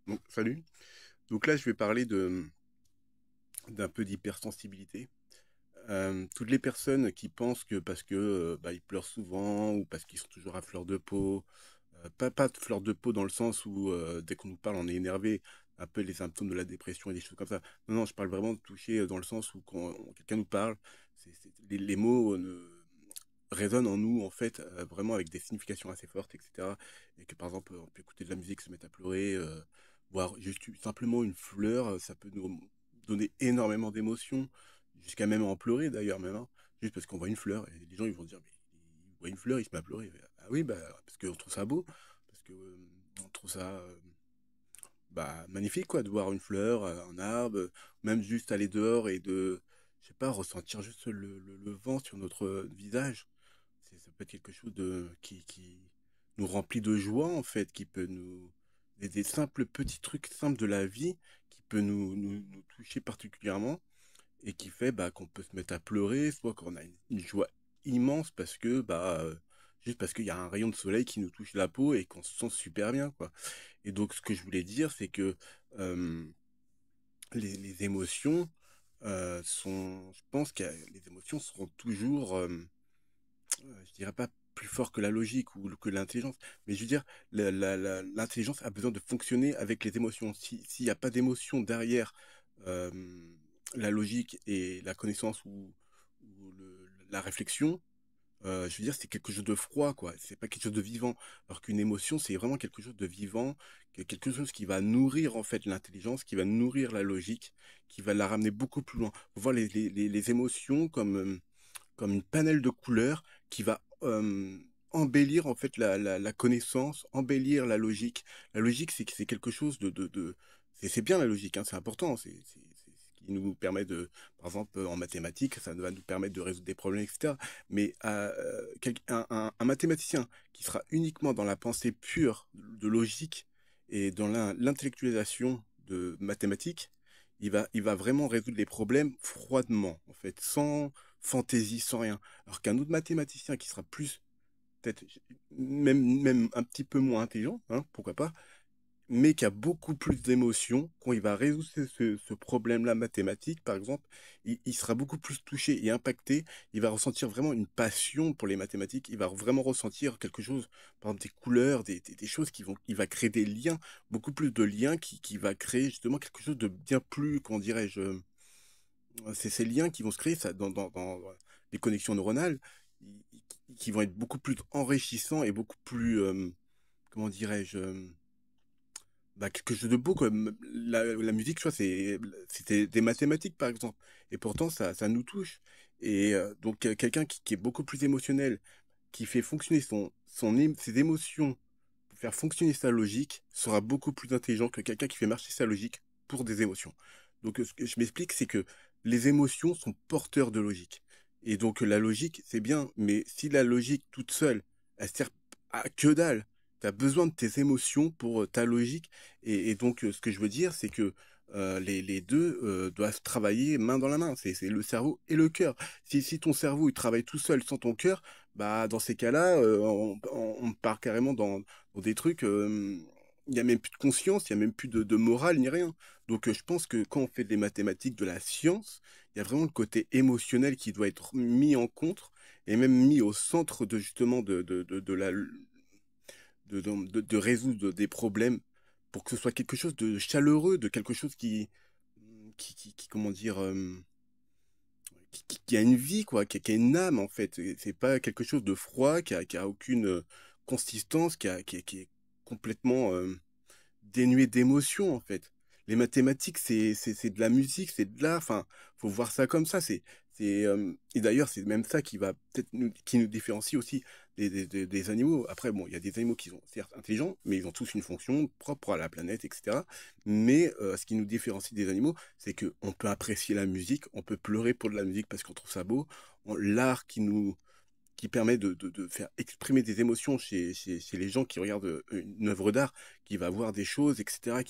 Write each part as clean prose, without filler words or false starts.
Donc, salut. Donc là, je vais parler d'un peu d'hypersensibilité. Toutes les personnes qui pensent que parce que bah, ils pleurent souvent ou parce qu'ils sont toujours à fleur de peau, pas de fleur de peau dans le sens où dès qu'on nous parle, on est énervé, un peu les symptômes de la dépression et des choses comme ça. Non, non, je parle vraiment de toucher dans le sens où quand quelqu'un nous parle, les mots résonnent en nous en fait vraiment avec des significations assez fortes, etc. Et que par exemple, on peut écouter de la musique, se mettre à pleurer, voir juste simplement une fleur, ça peut nous donner énormément d'émotions, jusqu'à même en pleurer d'ailleurs même, hein, juste parce qu'on voit une fleur et les gens ils vont dire mais il voit une fleur, il se met à pleurer. Ah oui, bah parce qu'on trouve ça beau, parce que on trouve ça bah magnifique quoi de voir une fleur, un arbre, même juste aller dehors et de je sais pas ressentir juste le vent sur notre visage. Ça peut être quelque chose qui nous remplit de joie, en fait, qui peut nous... des simples petits trucs simples de la vie qui peut nous toucher particulièrement et qui fait bah, qu'on peut se mettre à pleurer, soit qu'on a une joie immense parce que, bah, juste parce qu'il y a un rayon de soleil qui nous touche la peau et qu'on se sent super bien, quoi. Et donc, ce que je voulais dire, c'est que euh, les émotions je pense que les émotions seront toujours je dirais pas plus fort que la logique ou que l'intelligence, mais je veux dire, l'intelligence a besoin de fonctionner avec les émotions. S'il n'y a pas d'émotion derrière euh, la logique et la connaissance ou la réflexion, je veux dire, c'est quelque chose de froid, quoi. C'est pas quelque chose de vivant. Alors qu'une émotion, c'est vraiment quelque chose de vivant, quelque chose qui va nourrir, en fait, l'intelligence, qui va nourrir la logique, qui va la ramener beaucoup plus loin. Faut voir les émotions comme une panel de couleurs qui va embellir en fait la connaissance, embellir la logique. La logique, c'est quelque chose c'est bien la logique, hein, c'est important. C'est ce qui nous permet de, par exemple, en mathématiques, ça va nous permettre de résoudre des problèmes, etc. Mais un mathématicien qui sera uniquement dans la pensée pure de logique et dans l'intellectualisation de mathématiques, il va vraiment résoudre les problèmes froidement, en fait, sans fantaisie, sans rien. Alors qu'un autre mathématicien qui sera plus, peut-être même un petit peu moins intelligent, hein, pourquoi pas, mais qui a beaucoup plus d'émotions, quand il va résoudre ce problème-là mathématique, par exemple, il sera beaucoup plus touché et impacté, il va ressentir vraiment une passion pour les mathématiques, il va vraiment ressentir quelque chose, par exemple des couleurs, des choses il va créer des liens, beaucoup plus de liens qui va créer justement quelque chose de bien plus, comment dirais-je, c'est ces liens qui vont se créer ça, dans les connexions neuronales qui vont être beaucoup plus enrichissants et beaucoup plus, comment dirais-je, bah, quelque chose de beau, quoi. La musique, tu vois, c'était des mathématiques, par exemple. Et pourtant, ça nous touche. Et donc, quelqu'un qui est beaucoup plus émotionnel, qui fait fonctionner ses émotions pour faire fonctionner sa logique, sera beaucoup plus intelligent que quelqu'un qui fait marcher sa logique pour des émotions. Donc, ce que je m'explique, c'est que les émotions sont porteurs de logique. Et donc, la logique, c'est bien, mais si la logique toute seule, elle sert à que dalle, tu as besoin de tes émotions pour ta logique. Et donc, ce que je veux dire, c'est que les deux doivent travailler main dans la main. C'est le cerveau et le cœur. Si ton cerveau il travaille tout seul sans ton cœur, bah dans ces cas-là, on part carrément dans des trucs. Il n'y a même plus de conscience, il n'y a même plus de morale ni rien. Donc je pense que quand on fait des mathématiques, de la science, il y a vraiment le côté émotionnel qui doit être mis en compte et même mis au centre de justement de résoudre des problèmes pour que ce soit quelque chose de chaleureux, de quelque chose comment dire, qui a une vie, quoi, qui a une âme, en fait. C'est pas quelque chose de froid, qui a aucune consistance, qui est complètement dénué d'émotion, en fait. Les mathématiques, c'est de la musique, c'est de l'art. Enfin, faut voir ça comme ça. Et d'ailleurs, c'est même ça qui va peut-être qui nous différencie aussi des animaux. Après, bon, il y a des animaux qui sont certes intelligents, mais ils ont tous une fonction propre à la planète, etc. Mais ce qui nous différencie des animaux, c'est que on peut apprécier la musique, on peut pleurer pour de la musique parce qu'on trouve ça beau. L'art qui permet de faire exprimer des émotions chez les gens qui regardent une œuvre d'art, qui va voir des choses, etc.,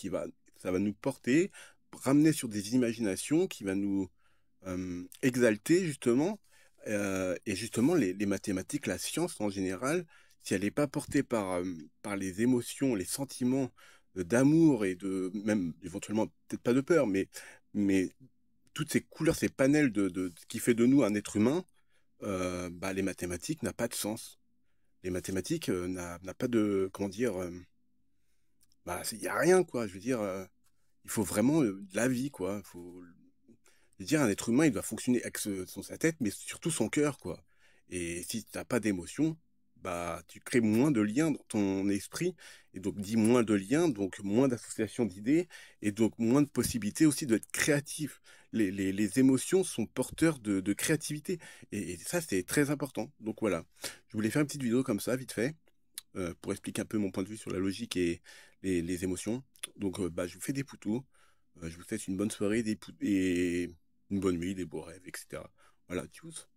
ça va nous porter, ramener sur des imaginations, qui va nous exalter, justement. Et justement, les mathématiques, la science en général, si elle n'est pas portée par les émotions, les sentiments d'amour et de même éventuellement peut-être pas de peur, mais toutes ces couleurs, ces panels de ce qui fait de nous un être humain, bah, les mathématiques n'a pas de sens. Les mathématiques n'a pas de comment dire, bah il y a rien quoi. Je veux dire, il faut vraiment de la vie quoi. Faut je veux dire, un être humain, il doit fonctionner avec sa tête, mais surtout son cœur, quoi. Et si tu n'as pas d'émotion, bah, tu crées moins de liens dans ton esprit, et donc dit moins de liens, donc moins d'associations d'idées, et donc moins de possibilités aussi d'être créatif. Les émotions sont porteurs de créativité, et ça, c'est très important. Donc voilà, je voulais faire une petite vidéo comme ça, vite fait, pour expliquer un peu mon point de vue sur la logique et les émotions. Donc, bah, je vous fais des poutous. Je vous souhaite une bonne soirée et une bonne nuit, des beaux rêves, etc. Voilà, tchuss.